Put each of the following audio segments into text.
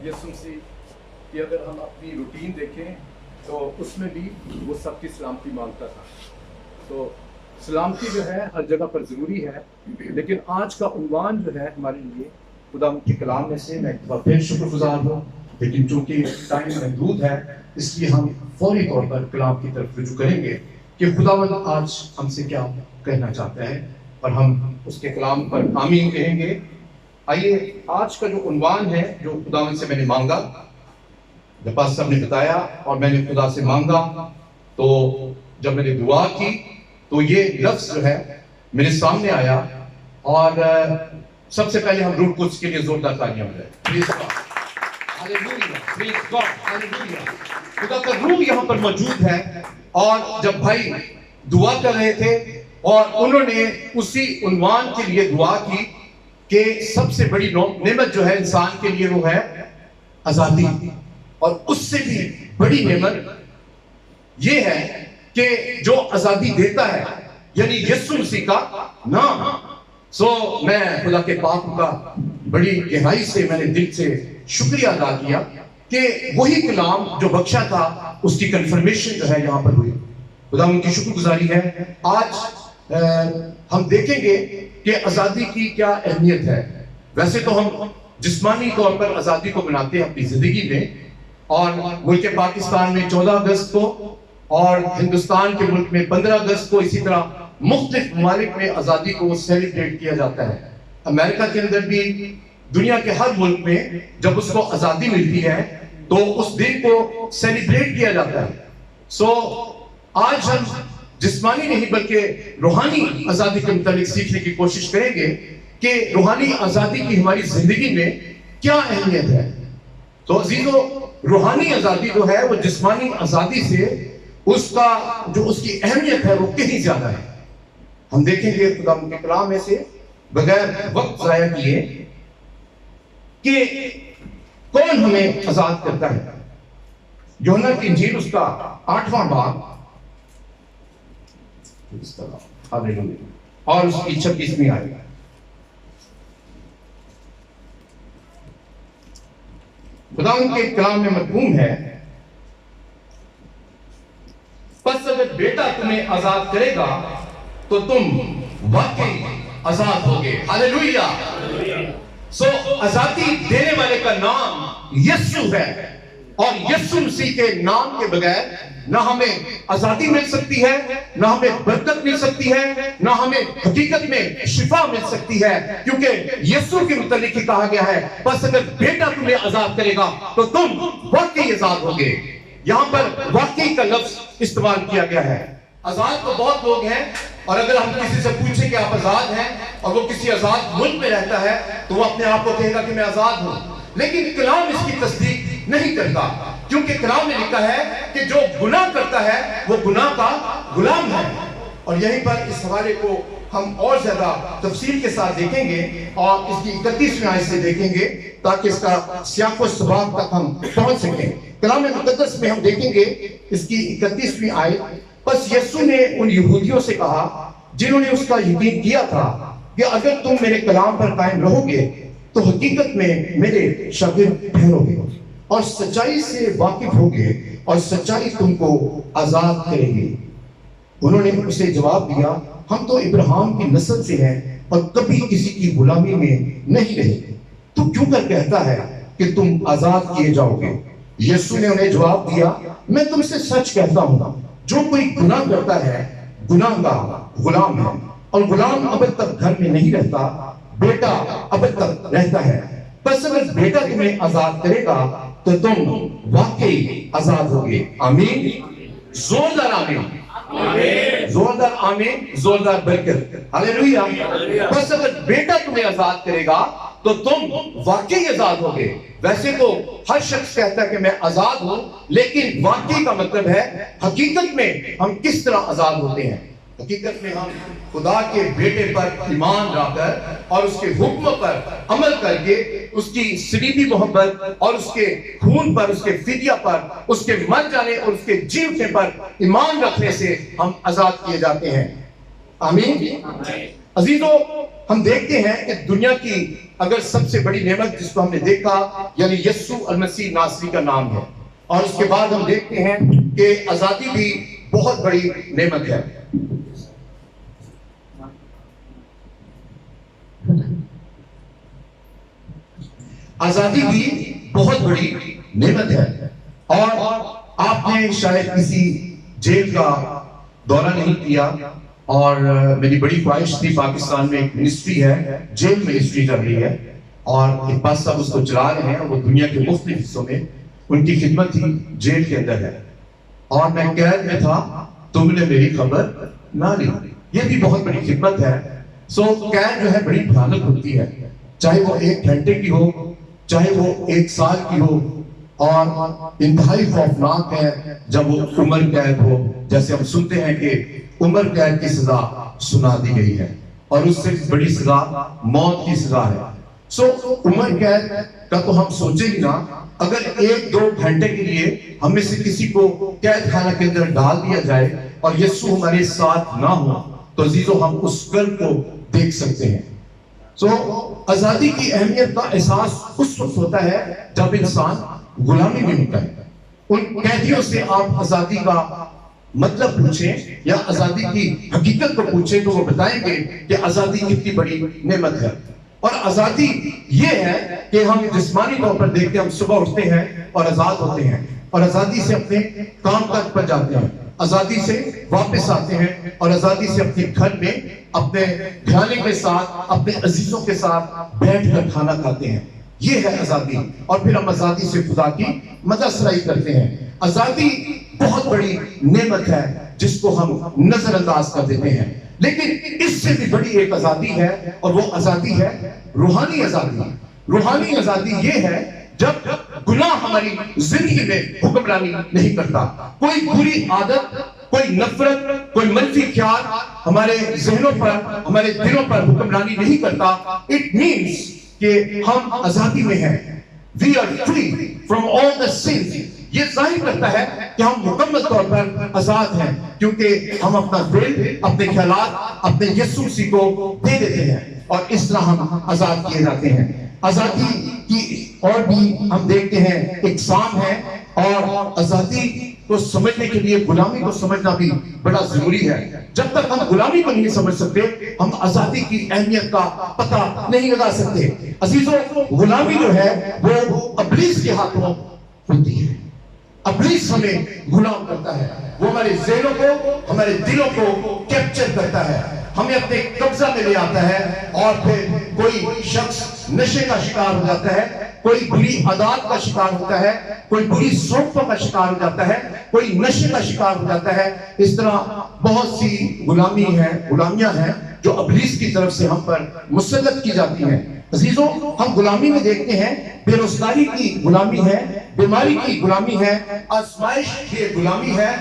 یسوع مسیح کہ اگر ہم اپنی روٹین دیکھیں تو اس میں بھی وہ سب کی سلامتی مانگتا تھا. تو سلامتی جو ہے ہر جگہ پر ضروری ہے، لیکن آج کا عنوان جو ہے ہمارے لیے خدا کے کلام میں سے، میں ایک بار پھر شکر گزار ہوں، لیکن چونکہ ٹائم محدود ہے اس لیے ہم فوری طور پر کلام کی طرف رجوع کریں گے کہ خداوند آج ہم سے کیا کہنا چاہتا ہے، اور ہم اس کے کلام پر آمین کہیں گے. آئیے آج کا جو عنوان ہے جو خداوند سے میں نے مانگا، جب پاس صاحب نے بتایا اور میں نے خدا سے مانگا، تو جب میں نے دعا کی تو یہ لفظ جو ہے میرے سامنے آیا، اور سب سے پہلے ہم روح القدس کے لیے زوردار تالیاں بجائیں. خدا کا روح یہاں پر موجود ہے، اور جب بھائی دعا کر رہے تھے اور انہوں نے اسی عنوان کے لیے دعا کی کہ سب سے بڑی نعمت جو ہے انسان کے لیے وہ ہے آزادی، اور اس سے بھی بڑی نعمت یہ ہے کہ جو آزادی دیتا ہے یعنی یسوع مسیح کا نام. سو میں خدا کے پاک کا بڑی گہرائی سے میں نے دل سے شکریہ ادا کیا کہ وہی کلام جو بخشا تھا اس کی کنفرمیشن جو ہے یہاں پر ہوئی. خدا ان کی شکر گزاری ہے. آج ہم دیکھیں گے کہ آزادی کی کیا اہمیت ہے. ویسے تو ہم جسمانی طور پر آزادی کو مناتے ہیں اپنی زندگی میں، اور ملک پاکستان میں 14 اگست کو، اور ہندوستان کے ملک میں 15 اگست کو، اسی طرح مختلف ممالک میں آزادی کو سیلیبریٹ کیا جاتا ہے. امریکہ کے اندر بھی، دنیا کے ہر ملک میں جب اس کو آزادی ملتی ہے تو اس دن کو سیلیبریٹ کیا جاتا ہے. سو آج ہم جسمانی نہیں بلکہ روحانی آزادی کے متعلق سیکھنے کی کوشش کریں گے کہ روحانی آزادی کی ہماری زندگی میں کیا اہمیت ہے. تو عزیزو، روحانی آزادی جو ہے وہ جسمانی آزادی سے اس کی اہمیت ہے وہ کہیں زیادہ ہے. ہم دیکھیں گے خدا کے کلام میں سے بغیر وقت ضائع کیے کہ کون ہمیں آزاد کرتا ہے. یوحنا کی انجیل اس کا 8واں باب اور اس کی 26ویں آیت. خدا ان کے کلام میں مفہوم ہے، پس اگر بیٹا تمہیں آزاد کرے گا تو تم واقعی آزاد ہوگے. ہاللیلویہ. سو آزادی دینے والے کا نام یسوع ہے، اور یسوع مسیح کے نام کے بغیر نہ ہمیں آزادی مل سکتی ہے، نہ ہمیں برکت مل سکتی ہے، نہ ہمیں حقیقت میں شفا مل سکتی ہے، کیونکہ یسوع کے متعلق ہی کہا گیا ہے بس اگر بیٹا تمہیں آزاد کرے گا تو تم واقعی آزاد ہوگے. یہاں پر واقعی کا لفظ استعمال کیا گیا ہے. آزاد تو بہت لوگ ہیں، اور اگر ہم کسی سے پوچھیں کہ آپ آزاد ہیں اور وہ کسی آزاد ملک میں رہتا ہے تو وہ اپنے آپ کو کہے گا کہ میں آزاد ہوں. لیکن کلام اس کی تصدیق نہیں کرتا، کیونکہ کلام میں لکھا ہے کہ جو گناہ کرتا ہے وہ گناہ کا غلام ہے. اور یہیں پر اس حوالے کو ہم اور زیادہ تفصیل کے ساتھ دیکھیں گے اور اس کی 31ویں آیت سے دیکھیں گے تاکہ اس کا سیاق و سباق تک ہم پہنچ سکیں. کلام مقدس میں ہم دیکھیں گے اس کی 31ویں آیت. بس یسوع نے ان یہودیوں سے کہا جنہوں نے اس کا یقین کیا تھا کہ اگر تم میرے کلام پر قائم رہو گے تو حقیقت میں میرے شاگرد ٹھہرو گے اور سچائی سے واقف ہوگے اور سچائی تم کو آزاد کرے گی. انہوں نے اسے جواب دیا، ہم تو ابراہیم کی نسل سے ہیں اور کبھی کسی کی غلامی میں نہیں رہے، تو کیوں کر کہتا ہے کہ تم آزاد کیے جاؤ گے؟ یسوع نے انہیں جواب دیا، میں تم سے سچ کہتا ہوں جو کوئی گناہ کرتا ہے گناہ کا غلام ہے، اور غلام ابد تک گھر میں نہیں رہتا، بیٹا ابد تک رہتا ہے. بس اگر بیٹا تمہیں آزاد کرے گا تو تم واقعی آزاد ہوگے. آمین. زوردار آمین. زوردار آمین. زوردار برکت. ہاللیلویہ. بس اگر بیٹا تمہیں آزاد کرے گا تو تم واقعی آزاد ہوگے. ویسے تو ہر شخص کہتا ہے کہ میں آزاد ہوں، لیکن واقعی کا مطلب ہے حقیقت میں ہم کس طرح آزاد ہوتے ہیں. حقیقت میں ہم خدا کے بیٹے پر ایمان لا کر اور اس کے حکم پر عمل کر کے اس کی صلیبی محبت اور اس کے خون پر، اس کے فدیہ پر، اس کے مر جانے اور اس کے جی اٹھنے پر ایمان رکھنے سے ہم آزاد کیے جاتے ہیں. آمین. عزیزو، ہم دیکھتے ہیں کہ دنیا کی اگر سب سے بڑی نعمت جس کو ہم نے دیکھا یعنی یسوع المسیح ناصری کا نام ہے، اور اس کے بعد ہم دیکھتے ہیں کہ آزادی بھی بہت بڑی نعمت ہے۔ آزادی بھی بہت بڑی نعمت ہے، اور آپ نے شاید کسی جیل کا دورہ نہیں کیا، اور میری بڑی خواہش تھی، پاکستان میں ایک منسٹری ہے، جیل منسٹری چل رہی ہے، اور اقبال صاحب اس کو چلا رہے ہیں، وہ دنیا کے مختلف حصوں میں ان کی خدمت ہی جیل کے اندر ہے، اور میں قید میں تھا، تم نے میری خبر نہ لی۔ یہ بھی بہت بڑی خدمت ہے۔ قید جو ہے بڑی بھیانک ہوتی ہے، چاہے وہ 1 گھنٹے کی ہو، چاہے وہ 1 سال کی ہو، اور انتہائی خوفناک ہے جب وہ عمر قید ہو، جیسے ہم سنتے ہیں کہ عمر قید کی سزا سنا دی گئی ہے، اور اس سے بڑی سزا موت کی سزا ہے۔ عمر قید کا تو ہم سوچیں گی نا، اگر 1-2 گھنٹے کے لیے ہم میں سے کسی کو قید خانہ کے اندر ڈال دیا جائے اور یسوع ہمارے ساتھ نہ ہو، تو عزیزو ہم اس گھر کو دیکھ سکتے ہیں۔ آزادی کی اہمیت کا احساس اس وقت ہوتا ہے جب انسان غلامی میں ہوتا ہے۔ ان قیدیوں سے آپ آزادی کا مطلب پوچھیں یا آزادی کی حقیقت کو پوچھیں تو وہ بتائیں گے کہ آزادی کتنی بڑی نعمت ہے۔ اور آزادی یہ ہے کہ ہم جسمانی طور پر دیکھتے ہیں، ہم صبح اٹھتے ہیں اور آزاد ہوتے ہیں، اور آزادی سے اپنے کام کاج پر جاتے ہیں، آزادی سے واپس آتے ہیں، اور آزادی سے اپنے گھر میں اپنے گھرانے کے ساتھ، اپنے عزیزوں کے ساتھ بیٹھ کر کھانا کھاتے ہیں۔ یہ ہے آزادی، اور پھر ہم آزادی سے خدا کی مدد سرائی کرتے ہیں۔ آزادی بہت بڑی نعمت ہے جس کو ہم نظر انداز کر دیتے ہیں، لیکن اس سے بھی بڑی ایک آزادی ہے، اور وہ آزادی ہے روحانی آزادی۔ روحانی آزادی یہ ہے جب گناہ ہماری زندگی میں حکمرانی نہیں کرتا، کوئی بری عادت، کوئی نفرت، کوئی منفی خیال ہمارے ذہنوں پر، ہمارے دلوں پر حکمرانی نہیں کرتا۔ اٹ مینس کہ ہم آزادی میں ہیں۔ We are free from all the sins۔ یہ ظاہر کرتا ہے کہ ہم مکمل طور پر آزاد ہیں، کیونکہ ہم اپنا دل، اپنے خیالات، اپنے یسوع مسیح کو دے دیتے ہیں، اور اس طرح ہم آزاد کیے جاتے ہیں۔ آزادی کی اور بھی ہم دیکھتے ہیں اقسام ہے، اور آزادی کو سمجھنے کے لیے غلامی کو سمجھنا بھی بڑا ضروری ہے۔ جب تک ہم غلامی کو نہیں سمجھ سکتے، ہم آزادی کی اہمیت کا پتہ نہیں لگا سکتے۔ عزیزو، غلامی جو ہے وہ ابلیس کے ہاتھوں ہوتی ہے۔ ابلیس ہمیں غلام کرتا ہے، وہ ہمارے ذہنوں کو، ہمارے دلوں کو کیپچر کرتا ہے، ہمیں اپنے قبضہ میں لے آتا ہے، اور پھر کوئی شخص نشے کا شکار ہو جاتا ہے، کوئی بری عادات کا شکار ہوتا ہے، کوئی بری صحبتوں کا شکار ہو جاتا ہے، کوئی نشے کا شکار ہو جاتا ہے۔ اس طرح بہت سی غلامیاں ہیں جو ابلیس کی طرف سے ہم پر مسلط کی جاتی ہیں۔ عزیزو، ہم غلامی میں دیکھتے ہیں بے روزگاری کی غلامی ہے، بیماری کی غلامی ہے، آزمائش کی غلامی ہے،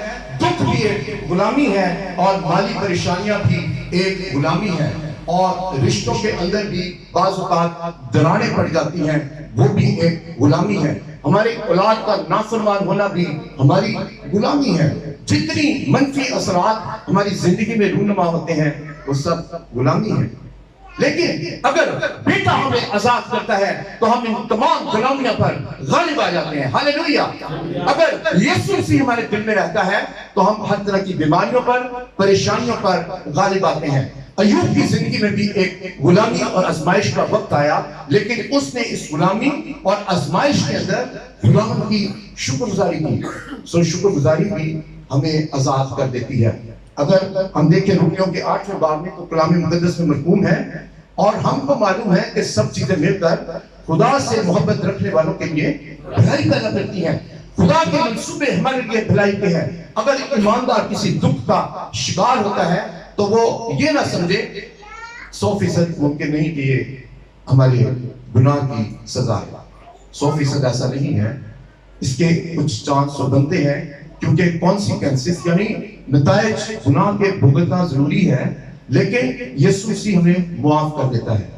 دکھ بھی ایک غلامی ہے، اور مالی پریشانیاں بھی ایک غلامی ہے، اور رشتوں کے اندر بھی بعض اوقات دراڑیں پڑ جاتی ہیں، وہ بھی ایک غلامی ہے۔ ہماری اولاد کا نافرمان ہونا بھی ہماری غلامی ہے۔ جتنی منفی اثرات ہماری زندگی میں رونما ہوتے ہیں وہ سب غلامی ہے۔ لیکن اگر بیٹا ہمیں آزاد کرتا ہے تو ہم ان تمام غلامیاں پر غالب آ جاتے ہیں۔ ہاللیلویہ۔ اگر یسوع مسیح ہمارے دل میں رہتا ہے تو ہم ہر طرح کی بیماریوں پر، پریشانیوں پر غالب آتے ہیں۔ ایوب کی زندگی میں بھی ایک غلامی اور آزمائش کا وقت آیا، لیکن اس نے اس غلامی اور آزمائش کے اندر خدا کی شکر گزاری کی۔ شکر گزاری بھی ہمیں آزاد کر دیتی ہے۔ اگر ہم دیکھیں رومیوں کے 8ویں باب میں تو کلام مقدس میں مرقوم ہے، اور ہم کو معلوم ہے کہ سب چیزیں مل کر خدا سے محبت رکھنے والوں کے لیے بھلائی پیدا کرتی ہیں۔ خدا کے منصوبے ہمارے لیے بھلائی کے ہیں۔ اگر ایماندار کسی دکھ کا شکار ہوتا ہے تو وہ یہ نہ سمجھے 100% ممکن نہیں کہ یہ ہمارے گناہ کی سزا ہے۔ 100% ایسا نہیں ہے، اس کے کچھ چانس بنتے ہیں، کیونکہ کانسیکوینسز یعنی نتائج گناہ کے بھگتنا ضروری ہے، لیکن یسوع مسیح ہمیں معاف کر دیتا ہے۔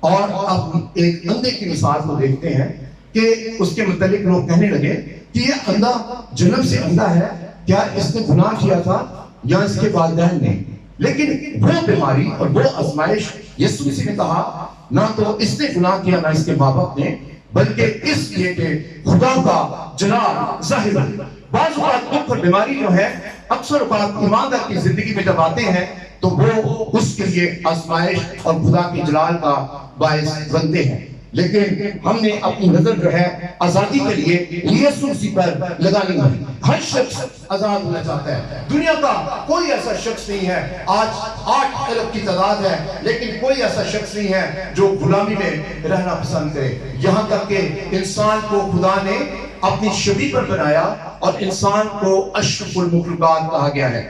اور اب ایک اندھے کی مثال کو دیکھتے ہیں کہ اس کے متعلق لوگ کہنے لگے کہ یہ اندھا جنم سے اندھا ہے، کیا اس نے گناہ کیا تھا یا اس کے والدین نے، لیکن وہ بیماری اور وہ آزمائش یسوع مسیح نے کہا نہ تو اس نے گناہ کیا نہ اس کے ماں باپ نے، بلکہ اس لیے کہ خدا کا جلال ظاہر ہو۔ بعض اوقات دکھ اور بیماری جو ہے اکثر اوقات ایماندار کی زندگی میں جب آتے ہیں تو وہ اس کے لیے آزمائش اور خدا کے جلال کا باعث بنتے ہیں، لیکن ہم نے اپنی نظر جو ہے آزادی کے لیے یسوع مسیح پر لگانی ہے۔ ہر شخص آزاد ہونا چاہتا ہے۔ دنیا کا کوئی ایسا شخص نہیں ہے، آج 8 ارب کی تعداد ہے، لیکن کوئی ایسا شخص نہیں ہے جو غلامی میں رہنا پسند کرے۔ یہاں تک کہ انسان کو خدا نے اپنی شبیہ پر بنایا اور انسان کو اشرف المخلوقات کہا گیا ہے،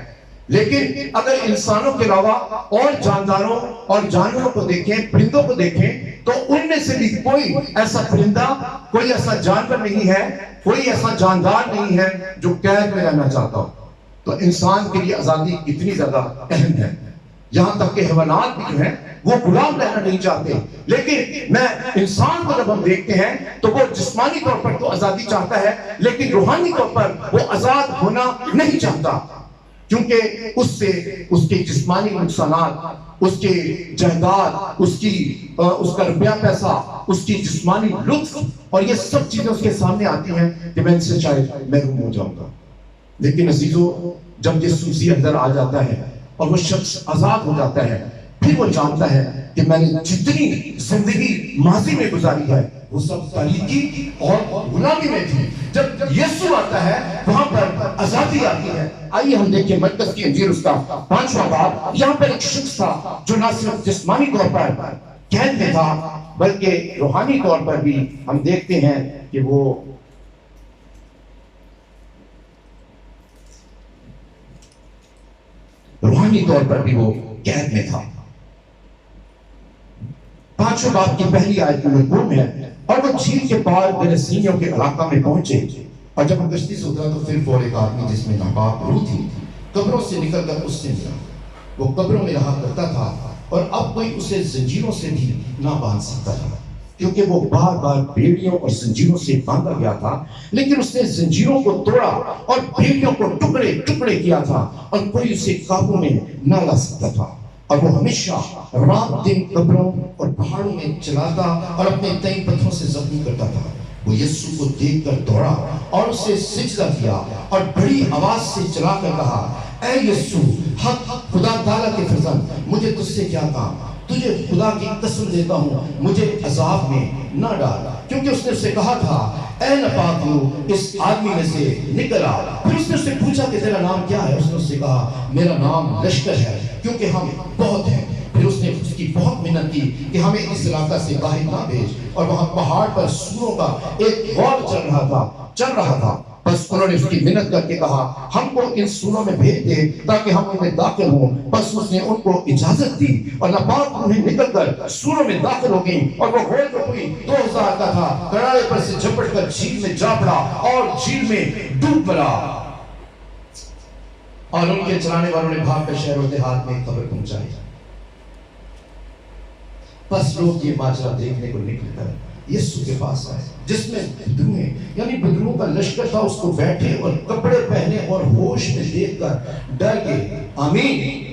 لیکن اگر انسانوں کے علاوہ اور جانداروں اور جانوروں کو دیکھیں، پرندوں کو دیکھیں، تو ان میں سے بھی کوئی ایسا پرندہ، کوئی ایسا جانور نہیں ہے، کوئی ایسا جاندار نہیں ہے جو قید میں رہنا چاہتا ہو۔ تو انسان کے لیے آزادی اتنی زیادہ اہم ہے، یہاں تک کہ حیوانات بھی جو ہیں وہ غلام رہنا نہیں چاہتے، لیکن میں انسان کو جب ہم دیکھتے ہیں تو وہ جسمانی طور پر تو آزادی چاہتا ہے، لیکن روحانی طور پر وہ آزاد ہونا نہیں چاہتا، کیونکہ اس سے اس کے جسمانی نقصانات، اس کے جائیداد، اس کا روپیہ پیسہ، اس کی جسمانی لطف اور یہ سب چیزیں اس کے سامنے آتی ہیں کہ میں ان سے شاید محروم ہو جاؤں گا۔ لیکن عزیزو، جب یسوع مسیح اندر آ جاتا ہے اور وہ شخص آزاد ہو جاتا ہے، پھر وہ جانتا ہے کہ میں نے جتنی زندگی ماضی میں گزاری ہے وہ سب تاریکی اور غلامی میں تھی۔ جب یسوع آتا ہے وہاں پر آزادی آتی ہے۔ آئیے ہم دیکھیں مرکز کی انجیل اس کا 5واں باب۔ یہاں پر ایک شخص تھا جو نہ صرف جسمانی طور پر قید میں تھا بلکہ روحانی طور پر بھی ہم دیکھتے ہیں کہ وہ روحانی طور پر بھی وہ قید میں تھا۔ 5ویں باب کی پہلی آیت میں مضمون ہے، اور وہ جھیل کے پار گرسینیوں کے علاقہ میں پہنچے، اور جب وہ کشتی سے اترا تو پھر وہ ایک آدمی جس میں ناپاک روح تھی قبروں سے نکل کر اس سے ملا۔ وہ قبروں میں رہا کرتا تھا اور اب کوئی اسے زنجیروں سے بھی نہ باندھ سکتا تھا، کیونکہ وہ بار بار بیڑیوں اور زنجیروں سے باندھا گیا تھا، لیکن اس نے زنجیروں کو توڑا اور بیڑیوں کو ٹکڑے ٹکڑے کیا تھا اور کوئی اسے قابو میں نہ لا سکتا تھا۔ اور وہ ہمیشہ رات دن قبروں اور پہاڑوں میں چلاتا اور اپنے تئیں پتھروں سے زخمی کرتا تھا۔ وہ یسوع کو دیکھ کر دوڑا اور اسے سجدہ کیا اور بڑی آواز سے چلا کر کہا، اے یسوع، حق خدا تعالیٰ کے فرزند، مجھے تجھ سے کیا کام؟ تجھے خدا کی قسم دیتا ہوں مجھے عذاب میں نہ ڈال، کیونکہ اس نے اسے کہا تھا، اے ناپاک روح اس آدمی میں سے نکل آ۔ پھر اس نے اس سے پوچھا کہ تیرا نام کیا ہے؟ اس نے اس سے کہا، میرا نام لشکر ہے، کیونکہ ہم بہت ہیں۔ پھر اس نے اس کی بہت محنت کی کہ ہمیں اس علاقہ سے باہر نہ بھیج، اور وہاں پہاڑ پر سوروں کا ایک غور چل رہا تھا۔ بس انہوں نے اس کی محنت کر کے کہا، ہم کو ان سوروں میں بھیج دے تاکہ ہم ان میں داخل ہوں۔ بس اس نے ان کو اجازت دی اور ناپاک روحیں نکل کر سوروں میں داخل ہو گئیں، اور وہ غور جو کوئی 2000 کا تھا کنارے پر سے جھپٹ کر جھیل میں جا پڑا اور جھیل میں ڈوب پڑا، اور ان کے چلانے والوں نے بھاگ کر شہر و دیہات میں خبر پہنچائی۔ بس لوگ یہ ماجرا دیکھنے کو نکل کر یسوع کے پاس آئے، جس میں بدرویں یعنی بدروؤں کا لشکر تھا، اس کو بیٹھے اور کپڑے پہنے اور ہوش میں دیکھ کر ڈر گئے۔ آمین۔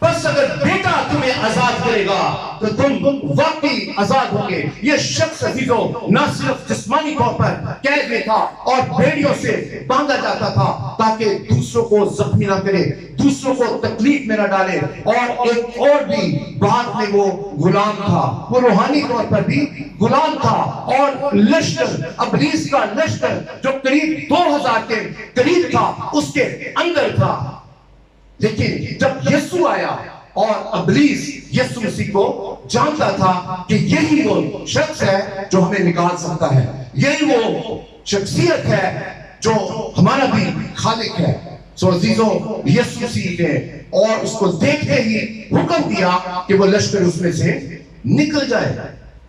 بس اگر بیٹا تمہیں آزاد کرے گا تو تم واقعی آزاد ہوں گے۔ یہ شخص عزیزو نہ صرف جسمانی طور پر قید میں تھا اور بیڑیوں سے باندھا جاتا تھا تاکہ دوسروں کو زخمی نہ کرے، دوسروں کو تکلیف میں نہ ڈالے، اور ایک اور بھی بات میں وہ غلام تھا، وہ روحانی طور پر بھی غلام تھا، اور لشکر ابلیس کا لشکر جو قریب 2000 کے قریب تھا اس کے اندر تھا۔ لیکن جب یسوع آیا اور ابلیس یسوع مسیح کو جانتا تھا کہ یہی وہ شخص ہے جو ہمیں نکال سکتا ہے، یہی وہ شخصیت ہے جو ہمارا بھی خالق ہے۔ سو عزیزو، یسوع مسیح نے اور اس کو دیکھتے ہی حکم دیا کہ وہ لشکر اس میں سے نکل جائے۔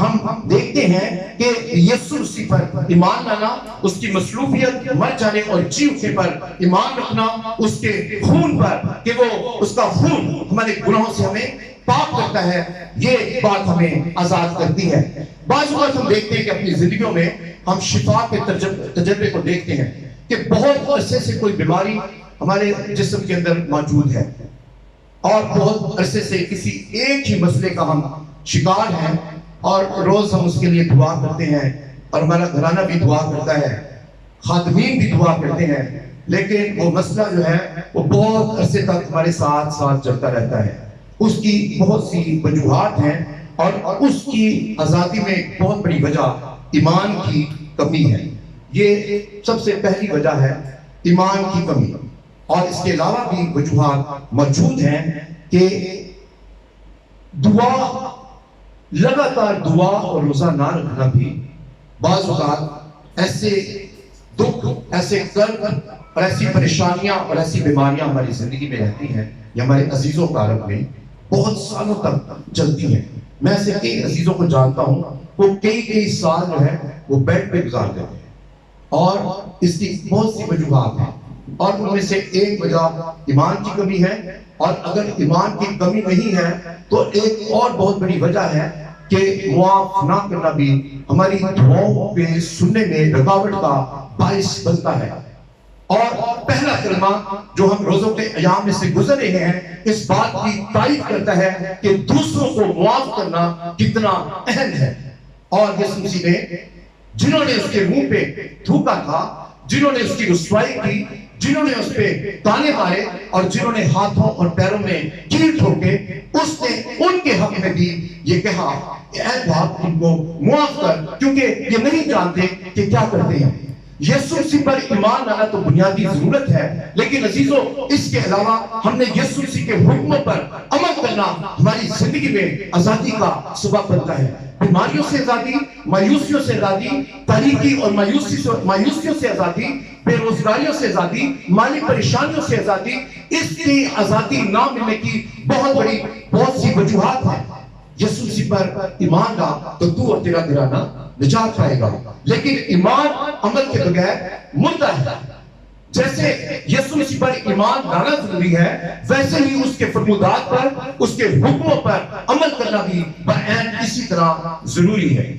ہم دیکھتے ہیں کہ یسوع مسیح پر ایمان لانا، اس کی مصلوبیت، مر جانے اور جی اٹھنے پر ایمان رکھنا، اس کے خون پر کہ وہ اس کا خون ہمارے گناہوں سے ہمیں پاک کرتا ہے، یہ بات ہمیں آزاد کرتی ہے۔ بعض اوقات ہم دیکھتے ہیں کہ اپنی زندگیوں میں ہم شفا کے تجربے کو دیکھتے ہیں کہ بہت عرصے سے کوئی بیماری ہمارے جسم کے اندر موجود ہے اور بہت عرصے سے کسی ایک ہی مسئلے کا ہم شکار ہیں، اور روز ہم اس کے لیے دعا کرتے ہیں، اور ہمارا گھرانہ بھی دعا کرتا ہے، خادمین بھی دعا کرتے ہیں، لیکن وہ مسئلہ جو ہے وہ بہت عرصے تک ہمارے ساتھ چلتا رہتا ہے۔ اس کی بہت سی وجوہات ہیں، اور اس کی آزادی میں بہت بڑی وجہ ایمان کی کمی ہے۔ یہ سب سے پہلی وجہ ہے ایمان کی کمی، اور اس کے علاوہ بھی وجوہات موجود ہیں کہ لگاتار دعا اور روزہ نہ رکھنا بھی بعض اوقات ایسے دکھ، ایسے کرب اور ایسی پریشانیاں اور ایسی بیماریاں ہماری زندگی میں رہتی ہیں یا ہمارے عزیزوں کا عالم میں بہت سالوں تک چلتی ہیں۔ میں ایسے کئی عزیزوں کو جانتا ہوں، وہ کئی سال جو ہے وہ بیڈ پہ گزار دیتے ہیں، اور اس کی بہت سی وجوہات ہیں، اور ان میں سے ایک وجہ ایمان کی کمی ہے، اور اگر ایمان کی کمی نہیں ہے تو ایک اور بہت بڑی وجہ ہے کہ معاف نہ کرنا بھی ہماری دعاؤں پہ سننے میں رکاوٹ کا باعث بنتا ہے۔ اور پہلا کلمہ جو ہم روزوں کے ایام میں سے گزر رہے ہیں اس بات کی تائید کرتا ہے کہ دوسروں کو معاف کرنا کتنا اہم ہے۔ اور یسوع مسیح نے جنہوں نے اس کے منہ پہ تھوکا تھا، جنہوں نے اس کی رسوائی کی، جنہوں نے اس پہ تانے مارے، اور جنہوں نے ہاتھوں اور پیروں میں کیل ٹھوکے، اس نے ان کے حق میں بھی یہ کہا کہ اے باپ ان کو معاف کر، کیونکہ یہ نہیں جانتے کہ کیا کرتے ہیں۔ یسوع مسیح پر ایمان لانا تو بنیادی ضرورت ہے، لیکن عزیزو اس کے علاوہ ہم نے یسوع مسیح کے حکموں پر عمل کرنا ہماری زندگی میں آزادی کا سبب بنتا ہے۔ بیماریوں سے آزادی، مایوسیوں سے آزادی، تاریکی اور مایوسیوں سے آزادی، بے روزگاریوں سے آزادی، مالی پریشانیوں سے آزادی، اس کی آزادی نہ ملنے کی بہت سی وجوہات ہیں۔ یسوع مسیح پر ایمان لا تو تو اور تیرا گھرانہ نجات پائے گا، لیکن ایمان عمل کے بغیر مردہ ہے۔ جیسے یسوع مسیح پر ایمان لانا ضروری ہے، ویسے ہی اس کے فرمودات پر، اس کے حکموں پر عمل کرنا بھی بعین اسی طرح ضروری ہے۔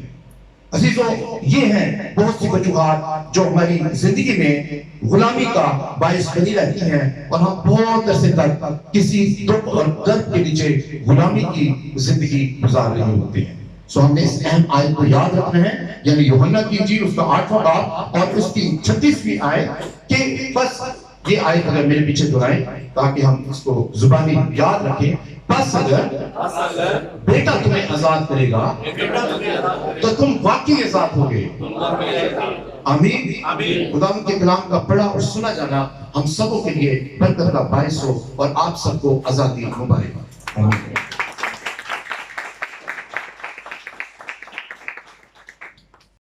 عزیزو یہ ہیں بہت سی وجوہات جو ہماری زندگی میں غلامی کا باعث بنی رہتی ہیں، اور ہم بہت عرصے تک کسی دکھ اور درد کے نیچے غلامی کی زندگی گزار رہے ہوتے ہیں۔ سو ہم نے اس اہم آیت کو یاد رکھنا ہے، یعنی یوحنا کی انجیل اس کا 8واں باب اور اس کی 36ویں آیت، کہ بس یہ آیت اگر میرے پیچھے دہرائیں تاکہ ہم اس کو زبانی یاد رکھیں۔ بس اگر بیٹا تمہیں آزاد کرے گا تو تم واقعی آزاد ہوگے۔ آمین۔ خدا کے کلام کا پڑھا اور سنا جانا ہم سبوں کے لیے برکت کا باعث ہو، اور آپ سب کو آزادی مبارک ہو۔